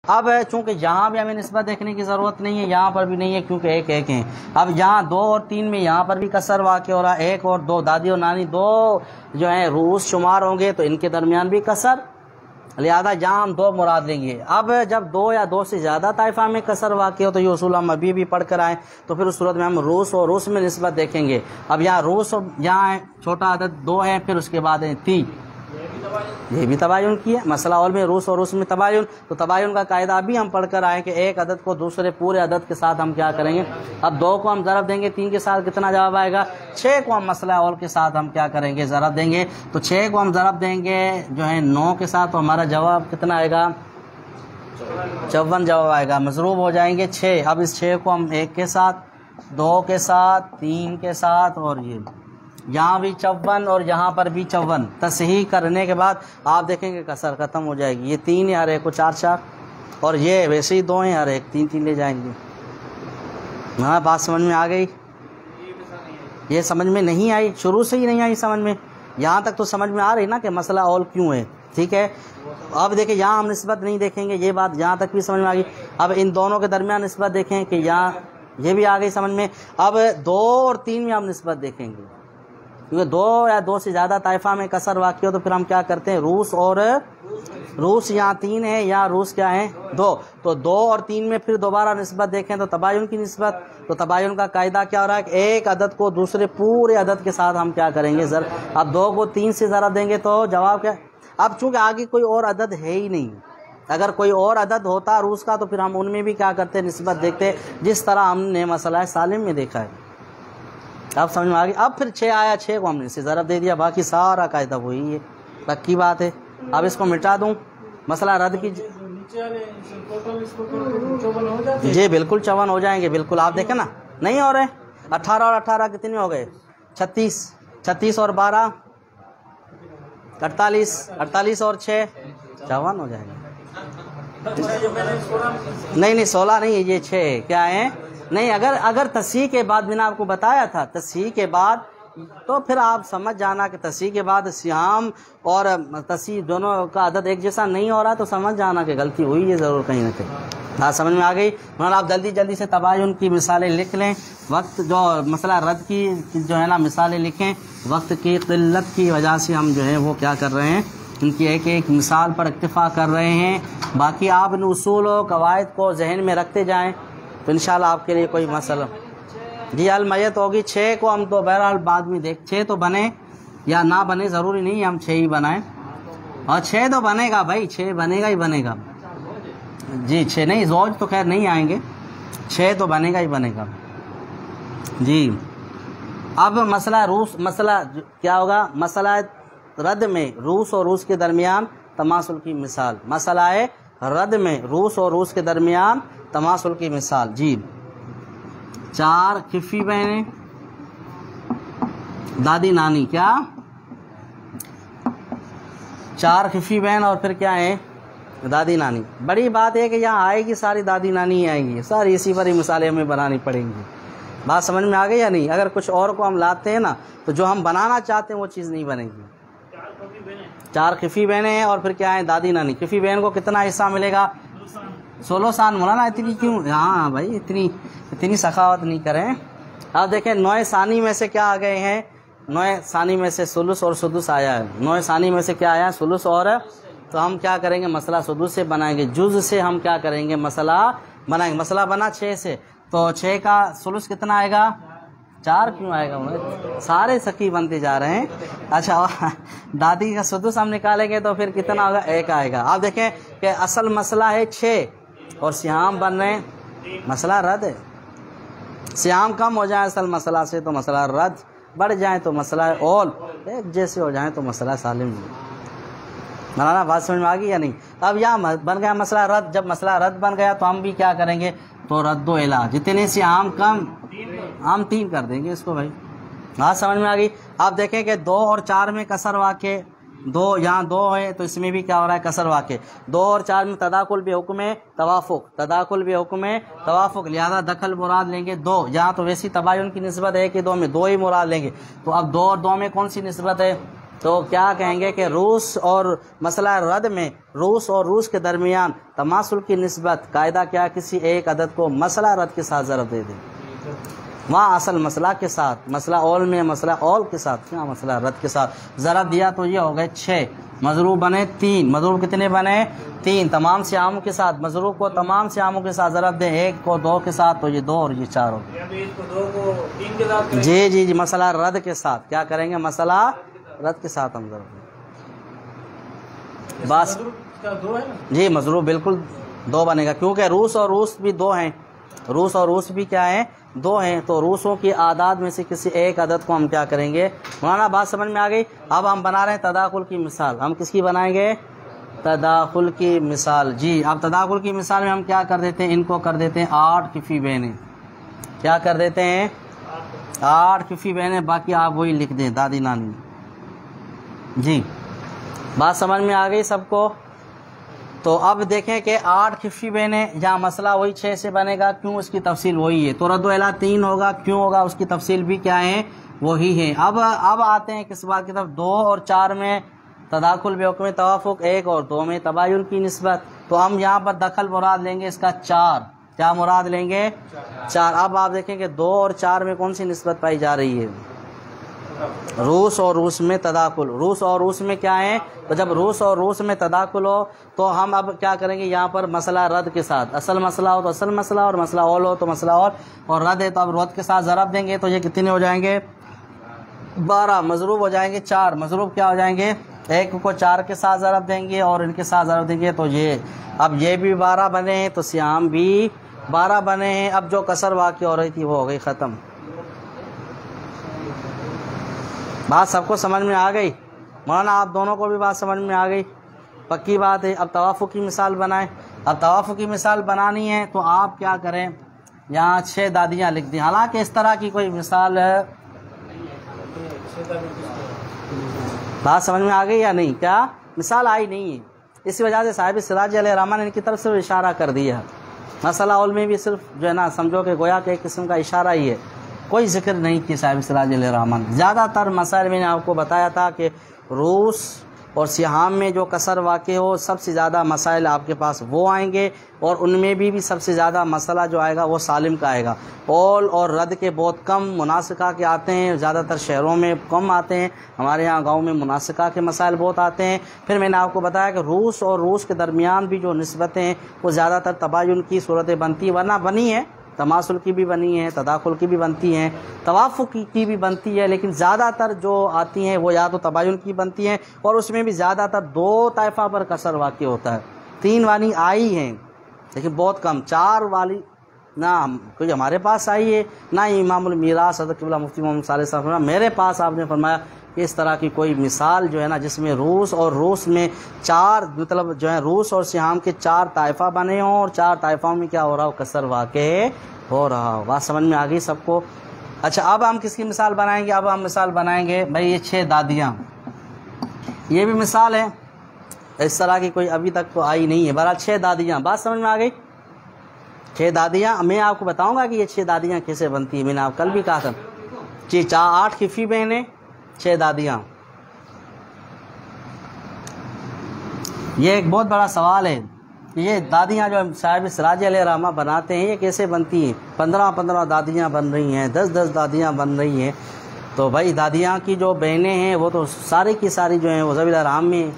अब चूंकि यहाँ भी हमें निस्बत देखने की ज़रूरत नहीं है, यहाँ पर भी नहीं है क्योंकि एक एक हैं। अब यहाँ 2 और 3 में यहाँ पर भी कसर वाक़ हो रहा है, 1 और 2 दादी और नानी 2 जो हैं रूस शुमार होंगे तो इनके दरमियान भी कसर, लिहाजा जहाँ हम 2 मुराद लेंगे। अब जब 2 या 2 से ज़्यादा ताइफा में कसर वाक़ हो तो ये उसूल हम अभी भी पढ़ कर आए, तो फिर उस सूरत में हम रूस और रूस में निस्बत देखेंगे। अब यहाँ रूस और यहाँ छोटा अदद 2 है, फिर उसके बाद है 3, ये भी तबायुन की है। मसला और में रूस और रूस में तबायुन, तो तबायुन का कायदा अभी हम पढ़ कर आए कि एक अदद को दूसरे पूरे अदद के साथ हम क्या करेंगे। अब 2 को हम ज़रब देंगे 3 के साथ, कितना जवाब आएगा। 6 को हम मसला और के साथ हम क्या करेंगे, ज़रब देंगे। तो 6 को हम ज़रब देंगे जो है 9 के साथ, तो हमारा जवाब कितना आएगा, 54 जवाब आएगा। मजरूब हो जाएंगे 6। अब इस 6 को हम 1 के साथ, 2 के साथ, 3 के साथ, और ये यहाँ भी 54 और यहाँ पर भी 54। तसहीह करने के बाद आप देखेंगे कसर ख़त्म हो जाएगी। ये 3 यार 1 को 4 4, और ये वैसे ही 2 हैं यार 1 3 3 ले जाएंगे। हाँ, बात समझ में आ गई। ये समझ में नहीं आई, शुरू से ही नहीं आई समझ में, यहाँ तक तो समझ में आ रही ना कि मसला और क्यों है। ठीक है, अब देखिए यहाँ हम निस्बत नहीं देखेंगे, ये बात यहाँ तक भी समझ में आ गई। अब इन दोनों के दरमियान निस्बत देखें कि यहाँ ये भी आ गई समझ में। अब 2 और 3 में हम निस्बत देखेंगे, क्योंकि 2 या 2 से ज़्यादा ताइफा में कसर वाक़ हो तो फिर हम क्या करते हैं, रूस और रूस यहाँ 3 है, यहाँ रूस क्या है 2, तो 2 और 3 में फिर दोबारा निस्बत देखें तो तबायुन की निस्बत। तो तबायुन का कायदा क्या हो रहा है कि एक अदद को दूसरे पूरे अदद के साथ हम क्या करेंगे, ज़र। अब 2 को 3 से ज़रा देंगे तो जवाब क्या। अब चूँकि आगे कोई और अदद है ही नहीं, अगर कोई और अदद होता रूस का तो फिर हम उनमें भी क्या करते, निस्बत देखते, जिस तरह हमने मसला सालिम में देखा है। अब समझ में आ गई। अब फिर 6 आया, 6 को हमने इसे ज़रब दे दिया, बाकी सारा कायदा वही है, पक्की बात है। अब इसको मिटा दूं, मसला रद्द की जी बिल्कुल 54 हो जाएंगे, बिल्कुल। आप देखें ना, नहीं हो रहे। 18 और 18 कितने हो गए, 36, 36 और 12 48, 48 और 6 54 हो जाएंगे। नहीं 16 नहीं, ये 6 क्या है, नहीं। अगर तस्हीह के बाद, मैंने आपको बताया था तस्हीह के बाद, तो फिर आप समझ जाना कि तस्हीह के बाद सियाम और तस्हीह दोनों का अदद एक जैसा नहीं हो रहा, तो समझ जाना कि गलती हुई है ज़रूर कहीं ना कहीं। हाँ, समझ में आ गई। मतलब आप जल्दी जल्दी से तबायुन की मिसालें लिख लें, वक्त जो मसला रद्द की जो है ना मिसालें लिखें। वक्त की क़िल्लत की वजह से हम जो है वो क्या कर रहे हैं, इनकी एक एक मिसाल पर इक्तिफ़ा कर रहे हैं। बाकी आप इन उसूल और कवायद को जहन में रखते जाएँ तो इंशाल्लाह आपके लिए कोई मसला जी हल मैयत होगी। 6 को हम तो बहरहाल बाद में देख, 6 तो बने या ना बने ज़रूरी नहीं हम 6 ही बनाएं, और 6 तो बनेगा भाई, 6 बनेगा ही बनेगा जी। 6 नहीं, ज़ौज तो खैर नहीं आएंगे, 6 तो बनेगा ही बनेगा जी। अब मसला रूस, मसला क्या होगा, मसला रद्द में रूस और रूस के दरमियान तमासुल की मिसाल। मसला है रद्द में रूस और रूस के दरमियान तमासुल की मिसाल जी। 4 खिफी बहनें, दादी नानी, क्या 4 खिफी बहन और फिर क्या है, दादी नानी। बड़ी बात है कि यहाँ आएगी सारी दादी नानी ही आएंगी, सारी इसी पर ही मिसालें हमें बनानी पड़ेंगी। बात समझ में आ गई या नहीं। अगर कुछ और को हम लाते हैं ना तो जो हम बनाना चाहते हैं वो चीज़ नहीं बनेगी। 4 खिफी बहनें हैं और फिर क्या है, दादी नानी। खिफी बहन को कितना हिस्सा मिलेगा, 16 सान। मौलाना इतनी क्यों, हाँ भाई इतनी सखावत नहीं करें। अब देखें 9 सानी में से क्या आ गए हैं, 9 सानी में से सुलुस और सुदुस आया है। 9 सानी में से क्या आया, सुलुस, और तो हम क्या करेंगे, मसला सुदुस से बनाएंगे, जुज से हम क्या करेंगे, मसला बनाएंगे। मसला बना 6 से, तो 6 का सुलुस कितना आएगा, 4 क्यों आएगा, सारे सखी बनते जा रहे हैं। अच्छा, दादी का सुदुस हम निकालेंगे तो फिर कितना होगा, 1 आएगा। आप देखें कि असल मसला है 6 और सियाम बन रहे हैं, मसला रद्द है। सियाम कम हो जाए असल मसला से तो मसला रद्द, बढ़ जाए तो मसला ओल, एक जैसे हो जाए तो मसला सालिम। मौलाना बात समझ में आ गई या नहीं। अब यहाँ बन गया मसला रद्द। जब मसला रद्द बन गया तो हम भी क्या करेंगे, तो रद्दो इला, जितने से आम कम हम 3 कर देंगे इसको भाई। बात समझ में आ गई। आप देखें कि 2 और 4 में कसर वाक़े, 2 यहाँ 2 है तो इसमें भी क्या हो रहा है, कसर वाक़े। 2 और 4 में तदाकुल भी हुक्म है तवाफुक, तदाकुल भी हुक्म है तवाफुक, लिहाजा दखल मुराद लेंगे 2। यहाँ तो वैसी तबायुन की निस्बत है कि 2 में 2 ही मुराद लेंगे। तो अब 2 और 2 में कौन सी निस्बत है, तो क्या कहेंगे कि रूस और मसला रद में रूस और रूस के दरमियान तमासुल की निस्बत कायदा क्या, किसी एक अदद को मसला रद के साथ ज़रब दे दें। वहाँ असल मसला के साथ, मसला औल में मसला औल के साथ, क्या मसला रद के साथ ज़रब दिया तो ये हो गए 6, मजरूब बने 3, मजरूब कितने बने 3, तमाम सियामों के साथ, मजरूब को तमाम सियामों के साथ ज़रब दें, 1 को 2 के साथ तो ये 2 और ये 4 हो गए। जी जी जी, मसला रद के साथ क्या करेंगे, मसला रद के साथ हम ज़रब बस जी, मजरूब बिल्कुल 2 बनेगा, क्योंकि रूस और रूस भी 2 हैं, रूस और रूस भी क्या है 2 हैं, तो रूसों की आदाद में से किसी एक अदद को हम क्या करेंगे। मौलाना बात समझ में आ गई। अब हम बना रहे हैं तदाकुल की मिसाल, हम किसकी बनाएंगे, तदाकुल की मिसाल। जी, अब तदाकुल की मिसाल में हम क्या कर देते हैं, इनको कर देते हैं 8 किफ़ी बहनें, क्या कर देते हैं 8 किफ़ी बहनें, बाकी आप वही लिख दें दादी नानी। जी, बात समझ में आ गई सबको। तो अब देखें कि 8 किफ़ी बहनें, जहाँ मसला वही 6 से बनेगा, क्यों, उसकी तफसील वही है। तो रद्दो इला 3 होगा, क्यों होगा, उसकी तफसील भी क्या है, वही है। अब आते हैं किस बात की तरफ, 2 और 4 में तदाकुल बेहुक्म तवाफुक, 1 और 2 में तबायुन की निस्बत। तो हम यहाँ पर दखल मुराद लेंगे इसका 4, क्या मुराद लेंगे 4। अब आप देखें कि 2 और 4 में कौन सी निस्बत पाई जा रही है, रूस और रूस में तदाकुल। रूस और रूस में क्या है, तो जब रूस और रूस में तदाकुल हो तो हम अब क्या करेंगे, यहाँ पर मसला रद के साथ, असल मसला हो तो असल मसला, और मसला औल हो तो मसला और रद है तो अब रद के साथ ज़रब देंगे, तो ये कितने हो जाएंगे 12, मजरूब हो जाएंगे 4, मजरूब क्या हो जाएंगे, 1 को 4 के साथ ज़रब देंगे और इनके साथ ज़रब देंगे, तो ये अब ये भी 12 बने हैं, तो सियाम भी 12 बने हैं। अब जो कसर वाक़ई हो रही थी वो हो गई ख़त्म। बात सबको समझ में आ गई। मौलाना आप दोनों को भी बात समझ में आ गई, पक्की बात है। अब तवाफ़ु की मिसाल बनाएं। अब तवाफ़ु की मिसाल बनानी है तो आप क्या करें, यहाँ 6 दादियाँ लिख दी। हालांकि इस तरह की कोई मिसाल है, बात समझ में आ गई या नहीं, क्या मिसाल आई नहीं है, इसी वजह से साहिब सिराज अलैहिर्रहमान ने इनकी तरफ से इशारा कर दिया। मसला औल में भी सिर्फ जो है ना, समझो कि गोया के एक किस्म का इशारा ही है, कोई जिक्र नहीं किया साहिब सिराज अलैहिर्रहमान। ज़्यादातर मसाइल मैंने आपको बताया था कि रूस और सिहाम में जो कसर वाक़ हो, सबसे ज़्यादा मसाइल आपके पास वो आएंगे, और उनमें भी सबसे ज़्यादा मसला जो आएगा वो सालिम का आएगा। औल और रद के बहुत कम मुनासिका के आते हैं, ज़्यादातर शहरों में कम आते हैं, हमारे यहाँ गाँव में मुनासिका के मसाइल बहुत आते हैं। फिर मैंने आपको बताया कि रूस और रूस के दरमियान भी जो निस्बतें हैं वो ज़्यादातर तबायुन की सूरतें बनती, वरना बनी है, तमासुल की भी बनी है, तदाकुल की भी बनती हैं, तवाफ़ुक की भी बनती है, लेकिन ज़्यादातर जो आती हैं वो या तो तबायुन की बनती हैं, और उसमें भी ज़्यादातर 2 ताइफ़ा पर कसर वाक़ई होता है। 3 वाली आई हैं लेकिन बहुत कम, 4 वाली ना कोई हमारे पास आई है, ना ही इमामुल मीरास हज़रत क़िबला मुफ्ती मोहम्मद सालेह साहब मेरे पास आपने फरमाया कि इस तरह की कोई मिसाल जो है ना, जिसमें रूस और रूस में 4 मतलब जो है रूस और सिहाम के 4 ताइफ़ा बने हों, और 4 ताइफ़ाओं में क्या हो रहा हो, कसर वाक़ई हो रहा हो। बात समझ में आ गई सबको। अच्छा, अब हम किसकी मिसाल बनाएंगे, अब हम मिसाल बनाएंगे भाई ये 6 दादियाँ, ये भी मिसाल है, इस तरह की कोई अभी तक तो आई नहीं है। बहरहाल 6 दादियाँ, बात समझ में आ गई। 6 दादियाँ, मैं आपको बताऊंगा कि ये 6 दादियाँ कैसे बनती है, मैंने आप कल भी कहा था जी। 8 किफ़ी बहनें, 6 दादियाँ। ये एक बहुत बड़ा सवाल है, ये दादियाँ जो साहिब सिराज अलैहिर्रहमान बनाते हैं ये कैसे बनती हैं। 15-15 दादियाँ बन रही हैं, 10-10 दादियाँ बन रही हैं। तो भाई दादियाँ की जो बहनें हैं वो तो सारी की सारी जो हैं वो ज़वील आराम में,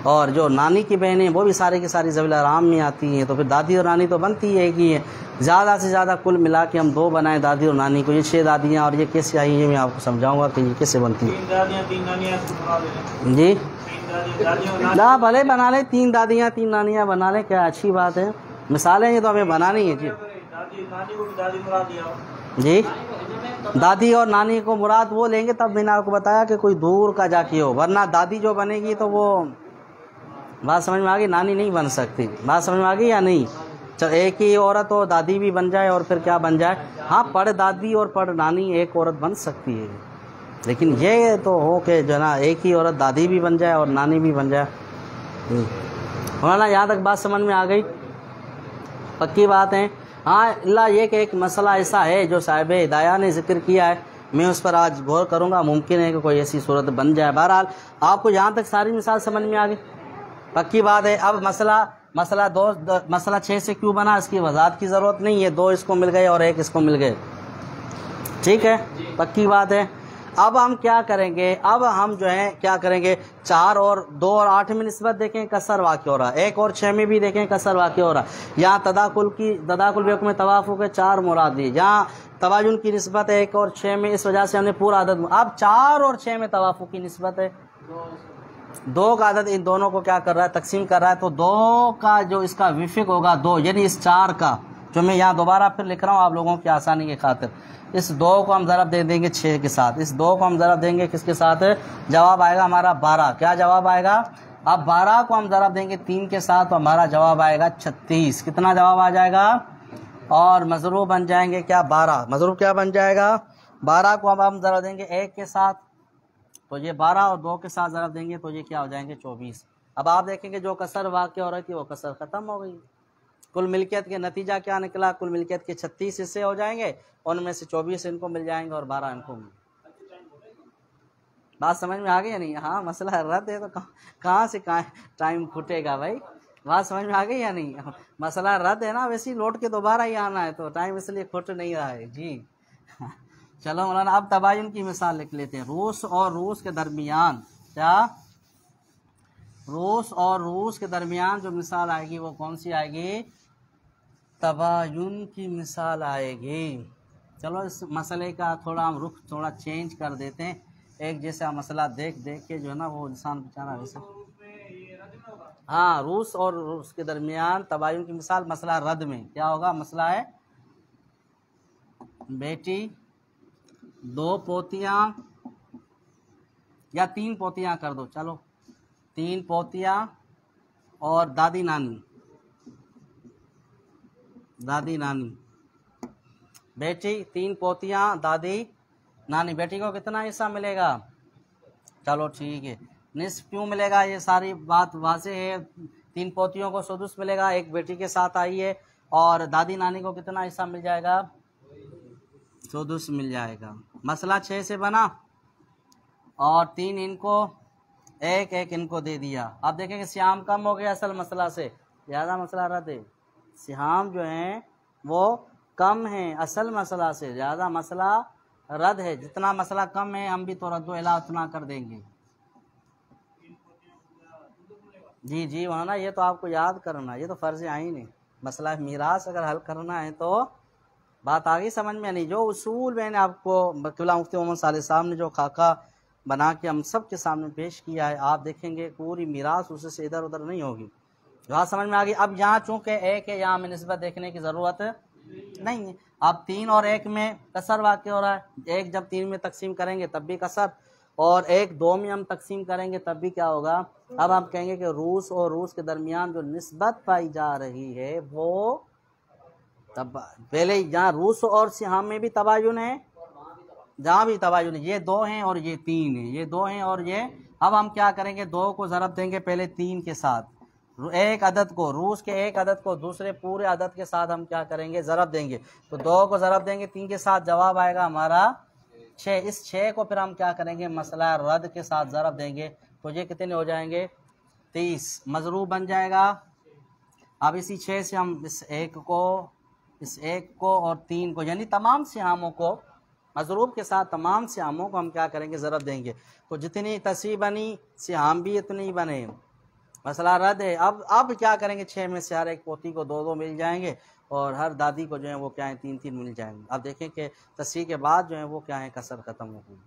और जो नानी की बहनें वो भी सारी की सारी ज़वील आराम में आती हैं। तो फिर दादी और नानी तो बनती है ही है, ज़्यादा से ज़्यादा कुल मिला के हम 2 बनाएं दादी और नानी को। ये 6 दादियाँ, और ये कैसे आई है मैं आपको समझाऊँगा कि ये कैसे बनती है जी। ना भले बना लें, 3 दादियाँ 3 नानियाँ बना लें, क्या अच्छी बात है। मिसालें ये तो हमें बनानी है जी। जी, दादी और नानी को मुराद वो लेंगे, तब मैंने आपको बताया कि कोई दूर का जाके हो, वरना दादी जो बनेगी तो वो, बात समझ में आ गई, नानी नहीं बन सकती। बात समझ में आ गई या नहीं। चलो, एक ही औरत हो दादी भी बन जाए और फिर क्या बन जाए, हाँ पड़ दादी और पड़ नानी एक औरत बन सकती है, लेकिन ये तो हो कि जो ना एक ही औरत दादी भी बन जाए और नानी भी बन जाए। होना, यहाँ तक बात समझ में आ गई, पक्की बात है। हाँ, अल्लाह ये कि एक मसला ऐसा है जो साहिब हिदाया ने जिक्र किया है मैं उस पर आज गौर करूँगा, मुमकिन है कि कोई ऐसी सूरत बन जाए। बहरहाल आपको यहाँ तक सारी मिसाल समझ में आ गई, पक्की बात है। अब मसला 6 से क्यों बना, इसकी वजाहत की ज़रूरत नहीं है, 2 इसको मिल गए और 1 इसको मिल गए, ठीक है, पक्की बात है। अब हम क्या करेंगे, अब हम जो है क्या करेंगे, 4 और 2 और 8 में निस्बत देखें कसर वाक़ हो रहा है, 1 और 6 में भी देखें कसर वाक़ हो रहा है। यहाँ तदाकुल बेहुक्म में तवाफ़ुक़ के 4 मुराद दी, जहाँ तवाजुन की निस्बत है 1 और 6 में, इस वजह से हमने पूरा आदत। अब 4 और 6 में तवाफ़ुक़ की निस्बत है, 2 का आदत इन दोनों को क्या कर रहा है, तकसीम कर रहा है। तो 2 का जो इसका विफिक होगा 2, यानी इस 4 का, जो मैं यहाँ दोबारा फिर लिख रहा हूँ आप लोगों की आसानी की खातिर, इस 2 को हम ज़रब दे देंगे 6 के साथ, इस 2 को हम ज़रब देंगे किसके साथ, जवाब आएगा हमारा 12। क्या जवाब आएगा, अब 12 को हम ज़रब देंगे 3 के साथ तो हमारा जवाब आएगा 36। कितना जवाब आ जाएगा, और मजरूब बन जाएंगे क्या 12, मजरूब क्या बन जाएगा 12 को अब हम ज़रब देंगे 1 के साथ तो ये 12, और 2 के साथ ज़रब देंगे तो ये क्या हो जाएंगे 24। अब आप देखेंगे जो कसर वाक़ हो रही थी वो कसर ख़त्म हो गई। कुल मिल्कियत के नतीजा क्या निकला, कुल मिल्कियत के 36 हिस्से हो जाएंगे, उनमें से 24 इनको मिल जाएंगे और 12 इनको मिल। बात समझ में आ गई या नहीं। हाँ, मसला रद्द है तो कहाँ से कहाँ टाइम फूटेगा भाई, बात समझ में आ गई या नहीं। मसला रद्द है ना, वैसे ही लौट के दोबारा ही आना है तो टाइम इसलिए फुट नहीं रहा है जी। चलो मौलाना, अब तबायुन की मिसाल लिख लेते हैं। रूस और रूस के दरमियान, क्या रूस और रूस के दरमियान जो मिसाल आएगी वो कौन सी आएगी, तबायुन की मिसाल आएगी। चलो इस मसले का थोड़ा हम रुख थोड़ा चेंज कर देते हैं, एक जैसा मसला देख के जो है ना वो इंसान बेचारा वैसे। हाँ, रूस और रूस के दरमियान तबायुन की मिसाल, मसला रद्द में क्या होगा, मसला है बेटी 2 पोतियाँ या 3 पोतियाँ कर दो, चलो 3 पोतियाँ और दादी नानी, बेटी 3 पोतियाँ दादी नानी, बेटी को कितना हिस्सा मिलेगा, चलो ठीक है, निस्फ क्यों मिलेगा, ये सारी बात वाज़ेह है। 3 पोतियों को सुदुस मिलेगा, एक बेटी के साथ आई है, और दादी नानी को कितना हिस्सा मिल जाएगा, सुदुस मिल जाएगा। मसला 6 से बना और 3 इनको 1 इनको दे दिया। अब देखेंगे सियाम कम हो गया असल मसला से, ज़्यादा मसला रद्द है। सियाम जो हैं वो कम है असल मसला से, ज़्यादा मसला रद्द है। जितना मसला कम है हम भी तो रद्दो इला उतना कर देंगे। जी जी वरना ये तो आपको याद करना, ये तो फ़र्ज़ आइन है। मसला मीरास अगर हल करना है तो बात आगे समझ में नहीं। जो उसूल मैंने आपको क़िबला मुफ्ती मोहम्मद सालेह साहब ने जो खाका बना के हम सब के सामने पेश किया है, आप देखेंगे पूरी मीरास उससे इधर उधर नहीं होगी। बात समझ में आ गई। अब यहाँ चूँकि 1 है, यहाँ हमें निस्बत देखने की ज़रूरत नहीं है। अब 3 और 1 में कसर वाक़ हो रहा है, 1 जब 3 में तकसीम करेंगे तब भी कसर, और 1 2 में हम तकसीम करेंगे तब भी क्या होगा। अब हम कहेंगे कि रूस और रूस के दरमियान जो निस्बत पाई जा रही है वो तब पहले जहाँ रूस और सिहाम में भी तबायुन है, जहाँ भी तबायुन है, ये 2 हैं और ये 3 है, ये 2 हैं और ये। अब हम क्या करेंगे, 2 को ज़रब देंगे पहले 3 के साथ, एक अदद को रूस के एक अदद को दूसरे पूरे अदद के साथ हम क्या करेंगे, ज़रब देंगे। तो 2 को ज़रब देंगे 3 के साथ, जवाब आएगा हमारा 6। इस 6 को फिर हम क्या करेंगे, मसला रद्द के साथ ज़रब देंगे तो ये कितने हो जाएंगे 30, मजरूब बन जाएगा। अब इसी 6 से हम इस एक को और 3 को, यानी तमाम सिहामों को मजरूब के साथ तमाम सिहामों को हम क्या करेंगे, ज़रब देंगे। तो जितनी तस्वीर बनी सिहाम भी इतनी बने, मसला रद्द है। अब क्या करेंगे, 6 में से हर एक पोती को 2 मिल जाएंगे और हर दादी को जो है वो क्या है 3 मिल जाएंगे। अब देखें कि तस्वीर के बाद जो है वो क्या है कसर ख़त्म हो गई।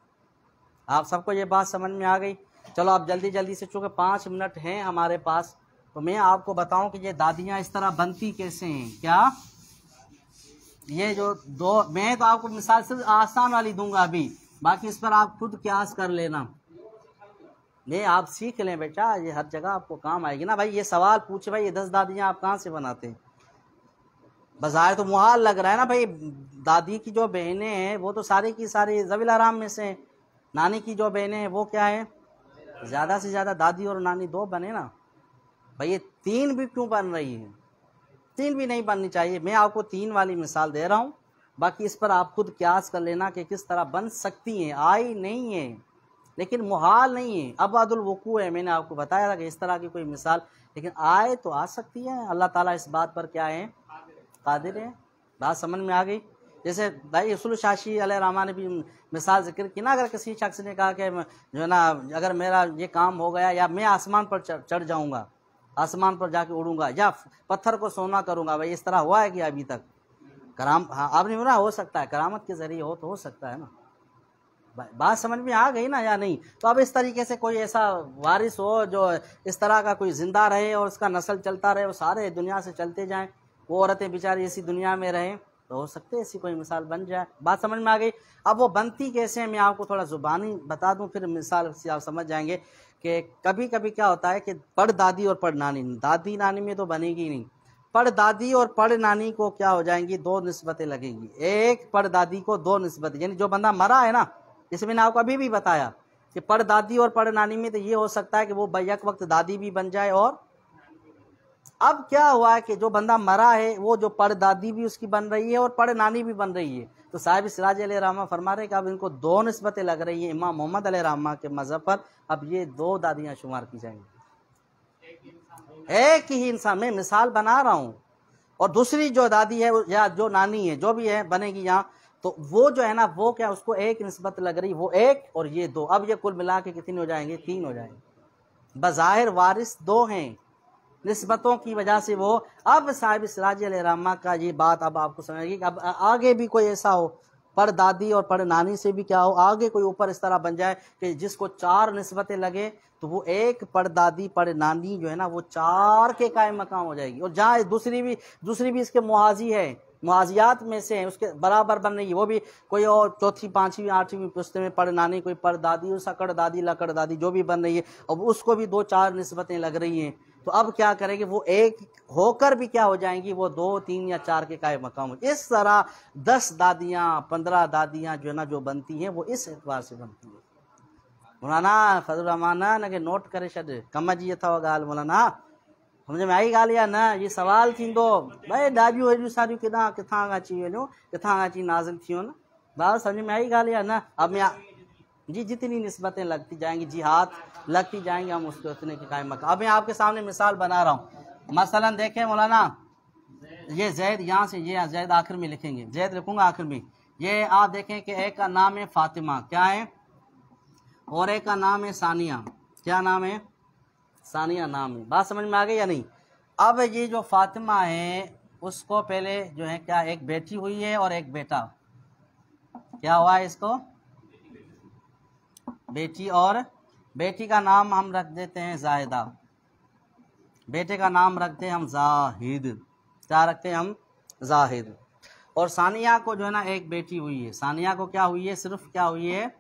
आप सबको ये बात समझ में आ गई। चलो अब जल्दी से, चूँकि 5 मिनट हैं हमारे पास, तो मैं आपको बताऊं कि ये दादियाँ इस तरह बनती कैसे हैं। क्या ये जो 2, मैं तो आपको मिसाल सिर्फ आसान वाली दूंगा अभी, बाकी इस पर आप खुद क्यास कर लेना। ये आप सीख लें बेटा, ये हर जगह आपको काम आएगी ना भाई। ये सवाल पूछे भाई, ये 10 दादियाँ आप कहाँ से बनाते हैं। बज़ाहिर तो मुहाल लग रहा है ना भाई, दादी की जो बहनें हैं वो तो सारी की सारी ज़वील आराम में से, नानी की जो बहनें हैं वो क्या है, ज़्यादा से ज़्यादा दादी और नानी 2 बने ना भाई। ये 3 भी क्यों बन रही है, 3 भी नहीं बननी चाहिए। मैं आपको 3 वाली मिसाल दे रहा हूँ, बाकी इस पर आप खुद क्यास कर लेना कि किस तरह बन सकती हैं। आई नहीं है लेकिन मुहाल नहीं है, अबादुल वकू है। मैंने आपको बताया था कि इस तरह की कोई मिसाल, लेकिन आए तो आ सकती है। अल्लाह ताला इस बात पर क्या है, कादिर है। बात समझ में आ गई। जैसे भाई रसूल शाशी अलैहि रहमान ने भी मिसाल जिक्र की ना, अगर किसी शख्स ने कहा कि जो है ना अगर मेरा ये काम हो गया या मैं आसमान पर चढ़ जाऊंगा, आसमान पर जाके उड़ूंगा या पत्थर को सोना करूंगा, भाई इस तरह हुआ है कि अभी तक कराम, हाँ आपने बोला हो सकता है, करामत के जरिए हो तो हो सकता है ना। बात समझ में आ गई ना या नहीं। तो अब इस तरीके से कोई ऐसा वारिस हो जो इस तरह का कोई जिंदा रहे और उसका नस्ल चलता रहे, वो सारे दुनिया से चलते जाएं, वो औरतें बेचारी इसी दुनिया में रहें, तो हो सकते ऐसी कोई मिसाल बन जाए। बात समझ में आ गई। अब वो बनती कैसे है मैं आपको थोड़ा जुबानी बता दूं, फिर मिसाल से आप समझ जाएंगे कि कभी कभी क्या होता है कि पड़ दादी और पड़ नानी, दादी नानी में तो बनेगी नहीं, पड़ दादी और पड़ नानी को क्या हो जाएंगी, दो निस्बतें लगेंगी। एक पड़ दादी को दो निस्बतें, यानी जो बंदा मरा है ना, जैसे मैंने आपको अभी भी बताया कि पड़ दादी और पड़ नानी में तो ये हो सकता है कि वो बैक वक्त दादी भी बन जाए। और अब क्या हुआ है कि जो बंदा मरा है वो जो पड़ दादी भी उसकी बन रही है और पड़ नानी भी बन रही है। तो साहिब सिराज अलैहि रहमा फरमा रहे कि अब इनको दो निस्बतें लग रही हैं इमाम मोहम्मद अलैहि रहमा के मजहब पर। अब ये दो दादियां शुमार की जाएंगी, एक ही इंसान। मैं मिसाल बना रहा हूं। और दूसरी जो दादी है या जो नानी है जो भी है बनेगी यहाँ, तो वो जो है ना वो क्या, उसको एक निस्बत लग रही, वो एक और ये दो। अब ये कुल मिला के कितने हो जाएंगे, तीन हो जाएंगे। बज़ाहिर वारिस दो हैं, निस्बतों की वजह से वो। अब साहिब सिराज अलैहि रहमा का ये बात अब आपको समझेगी। अब आगे भी कोई ऐसा हो, पड़ दादी और पड़ नानी से भी क्या हो, आगे कोई ऊपर इस तरह बन जाए कि जिसको चार निस्बतें लगे, तो वो एक पड़ दादी पड़ नानी जो है ना वो चार के कायम मकाम हो जाएगी। और जहाँ दूसरी भी इसके मुआजी है, मुआजियात में से है, उसके बराबर बन रही है, वो भी कोई और चौथी पांचवी आठवीं पुश्ते में पड़ नानी, कोई पड़ दादी, सकड़ दादी लकड़ दादी जो भी बन रही है, अब उसको भी दो चार निस्बतें लग रही हैं। तो अब क्या करेंगे, वो एक होकर भी क्या हो जाएंगी, वो दो तीन या चार के कायम मकाम हो। इस तरह 10 दादियां 15 दादियां जो है ना जो बनती हैं वो इस एतबार से बनती है। मौलाना फजल रहमान ना के नोट करे छॾ कम जी अथव ॻाल्हि मौलाना, समझ में आई ॻाल्हि या न। ये सवाल थींदो भई ॾाढियूं हेॾियूं सारियूं किथां खां अची वञो, किथां खां अची नाज़िल थियूं न, बात समझ में आई ॻाल्हि या न। अब मैं जी जितनी निस्बतें लगती जाएंगी, जिहाद लगती जाएंगी, हम उसके उतने के कायम मकाम। अब मैं आपके सामने मिसाल बना रहा हूँ। मसलन देखें मौलाना, ये जैद, यहाँ से ये जैद आखिर में लिखेंगे, जैद लिखूंगा आखिर में। ये आप देखें कि एक का नाम है फातिमा, क्या है, और एक का नाम है सानिया, क्या नाम है, सानिया नाम है। बात समझ में आ गई या नहीं। अब ये जो फातिमा है उसको पहले जो है क्या, एक बेटी हुई है और एक बेटा, क्या हुआ है इसको, बेटी। और बेटी का नाम हम रख देते हैं जाहिदा, बेटे का नाम रखते हैं हम जाहिद, क्या रखते हैं हम, जाहिद। और सानिया को जो है ना एक बेटी हुई है, सानिया को क्या हुई है, सिर्फ क्या हुई है,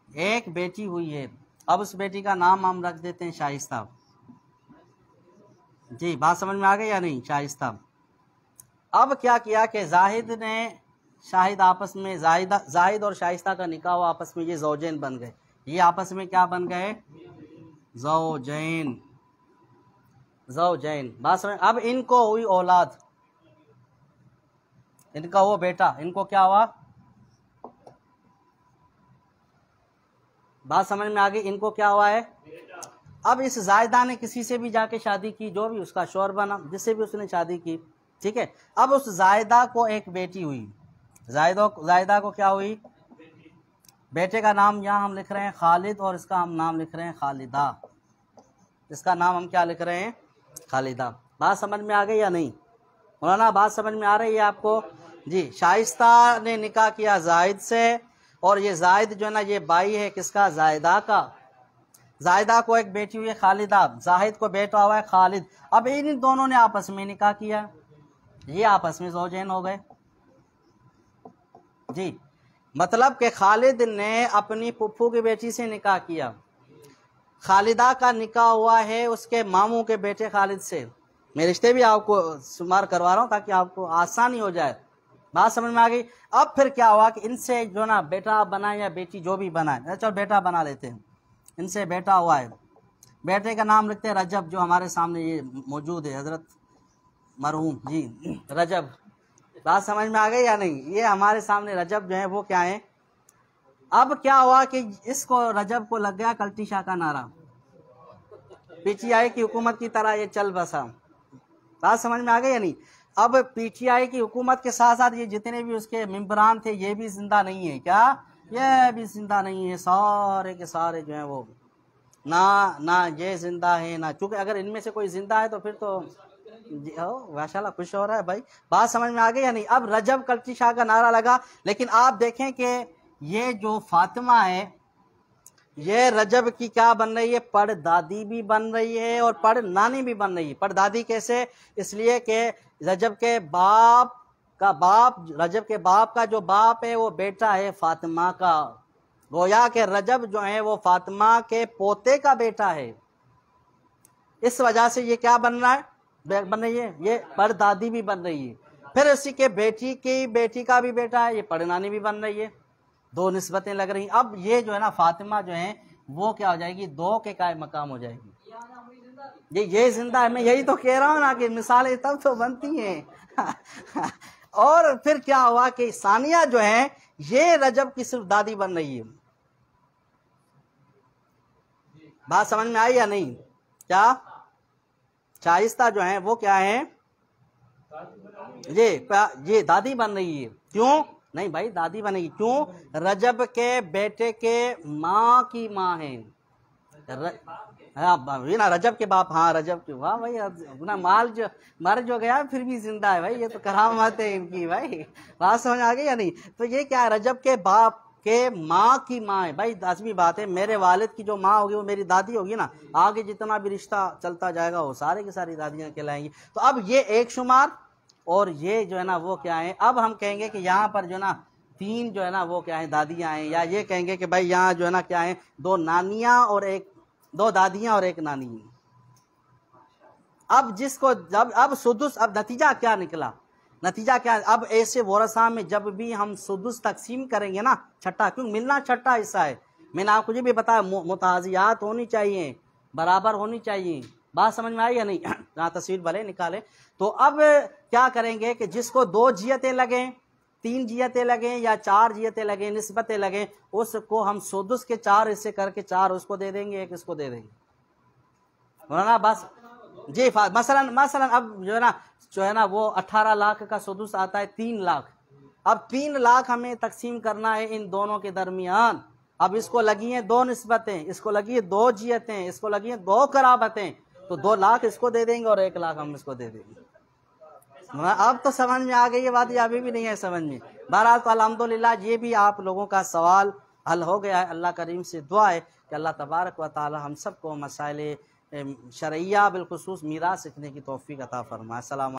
एक बेटी हुई है। अब उस बेटी का नाम हम रख देते हैं शाइस्ता। जी बात समझ में आ गई या नहीं, शाइस्ता। अब क्या किया कि जाहिद ने शाहिद आपस में, जाहिद और शाइस्ता का निकाह हुआ आपस में, ये ज़ौजैन बन गए। ये आपस में क्या बन गए, ज़ौजैन, ज़ौजैन। बात समझ। अब इनको हुई औलाद, इनका वो बेटा, इनको क्या हुआ, बात समझ में आ गई, इनको क्या हुआ है। अब इस जायदा ने किसी से भी जाके शादी की, जो भी उसका शौहर बना, जिससे भी उसने शादी की, ठीक है। अब उस जायदा को एक बेटी हुई, जायदा को क्या हुई, बेटे का नाम यहाँ हम लिख रहे हैं खालिद और इसका हम नाम लिख रहे हैं खालिदा, इसका नाम हम क्या लिख रहे हैं, खालिदा। बात समझ में आ गई या नहीं मौलाना, बात समझ में आ रही है आपको जी। शाइस्ता ने निकाह किया जाहिद से, और ये जाहिद जो है ना ये भाई है किसका, जायदा का। जायदा को एक बेटी हुई है खालिदा, जाहिद को बेटा हुआ है खालिद। अब इन दोनों ने आपस में निकाह किया, ये आपस में ज़ौजैन हो गए जी। मतलब कि खालिद ने अपनी फुफ्फू की बेटी से निकाह किया, खालिदा का निकाह हुआ है उसके मामू के बेटे खालिद से। मैं रिश्ते भी आपको शुमार करवा रहा हूँ ताकि आपको आसानी हो जाए, बात समझ में आ गई। अब फिर क्या हुआ कि इनसे जो ना बेटा बनाए या बेटी जो भी बनाए, चलो बेटा बना लेते हैं, इनसे बेटा हुआ है, बेटे का नाम लिखते हैं रजब, जो हमारे सामने ये मौजूद है, हजरत मरहूम जी रजब। बात समझ में आ गई या नहीं? ये हमारे सामने रजब जो है वो क्या है। अब क्या हुआ कि इसको रजब को लग गया कल्टी शाह का नारा, पीटीआई की हुकूमत की तरह ये चल बसा। बात समझ में आ गई या नहीं? अब पीटीआई की हुकूमत के साथ साथ ये जितने भी उसके मेंबरान थे ये भी जिंदा नहीं है। क्या? ये भी जिंदा नहीं है, सारे के सारे जो है वो ना ये जिंदा है ना, चूंकि अगर इनमें से कोई जिंदा है तो फिर तो माशाल्लाह खुश हो रहा है भाई। बात समझ में आ गई या नहीं? अब रजब कल्टी शाह का नारा लगा, लेकिन आप देखें कि ये जो फातिमा है ये रजब की क्या बन रही है, पड़दादी भी बन रही है और पड़ नानी भी बन रही है। पड़दादी कैसे? इसलिए कि रजब के बाप का जो बाप है वो बेटा है फातिमा का, गोया के रजब जो है वो फातिमा के पोते का बेटा है। इस वजह से ये क्या बन रही है, ये पड़दादी भी बन रही है। फिर उसी के बेटी का भी बेटा है, ये पड़नानी भी बन रही है। दो निस्बतें लग रही। अब ये जो है ना फातिमा जो है वो क्या हो जाएगी, दो के काय मकाम हो जाएगी। ये जिंदा है, मैं यही तो कह रहा हूँ ना कि मिसालें तब तो बनती हैं। और फिर क्या हुआ कि सानिया जो है ये रजब की सिर्फ दादी बन रही है। बात समझ में आई या नहीं? क्या शाइस्ता जो है वो क्या है, ये दादी बन रही है। क्यों? नहीं भाई दादी बनेगी क्यों? रजब के बेटे के माँ की माँ है। ना रजब के बाप, हाँ रजब के। वाह भाई, अपना माल जो मर जो गया फिर भी जिंदा है भाई, ये तो करामत है इनकी भाई। बात समझ आ गई या नहीं? तो ये क्या है, रजब के बाप के माँ की माँ है भाई। लाजमी बात है, मेरे वालिद की जो माँ होगी वो मेरी दादी होगी ना। आगे जितना भी रिश्ता चलता जाएगा वो सारे की सारी दादियाँ कहलाएंगी। तो अब ये एक शुमार और ये जो है ना वो क्या है। अब हम कहेंगे कि यहाँ पर जो है ना तीन जो है ना वो क्या है दादियाँ हैं, या ये कहेंगे कि भाई यहाँ जो है ना क्या है दो दादियाँ और एक नानी। अब जिसको जब अब सुदुस, अब नतीजा क्या निकला, नतीजा क्या? अब ऐसे वरसा में जब भी हम सुदुस तकसीम करेंगे ना, छठा, क्यों मिलना छठा हिस्सा है। मैंने आपको ये भी बताया मुताजियात होनी चाहिए, बराबर होनी चाहिए। बात समझ में आई या नहीं? जहाँ तस्वीर भले निकाले। तो अब क्या करेंगे कि जिसको 2 जियतें लगें, 3 जियतें लगें या 4 जियतें लगें, निस्बतें लगें, उसको हम सुदुस के 4 हिस्से करके 4 उसको दे देंगे, 1 इसको दे देंगे। ना बस जी। मसलन अब जो है ना वो 18 लाख का सुदुस आता है 3 लाख। अब 3 लाख हमें तकसीम करना है इन दोनों के दरमियान। अब इसको लगी हैं 2 निस्बतें, इसको लगी है 2 जियतें, इसको लगी है 2 कराबतें, तो 2 लाख इसको दे देंगे और 1 लाख हम इसको दे देंगे। अब तो समझ में आ गई ये बात, या अभी भी नहीं है समझ में? बहरहाल तो अल्हम्दुलिल्लाह ये भी आप लोगों का सवाल हल हो गया है। अल्लाह करीम से दुआ है कि अल्लाह तबारक व तआला हम सबको मसाइल शरइया बिलखुसूस मीरास सीखने की तौफीक अता फरमाए। अस्सलाम।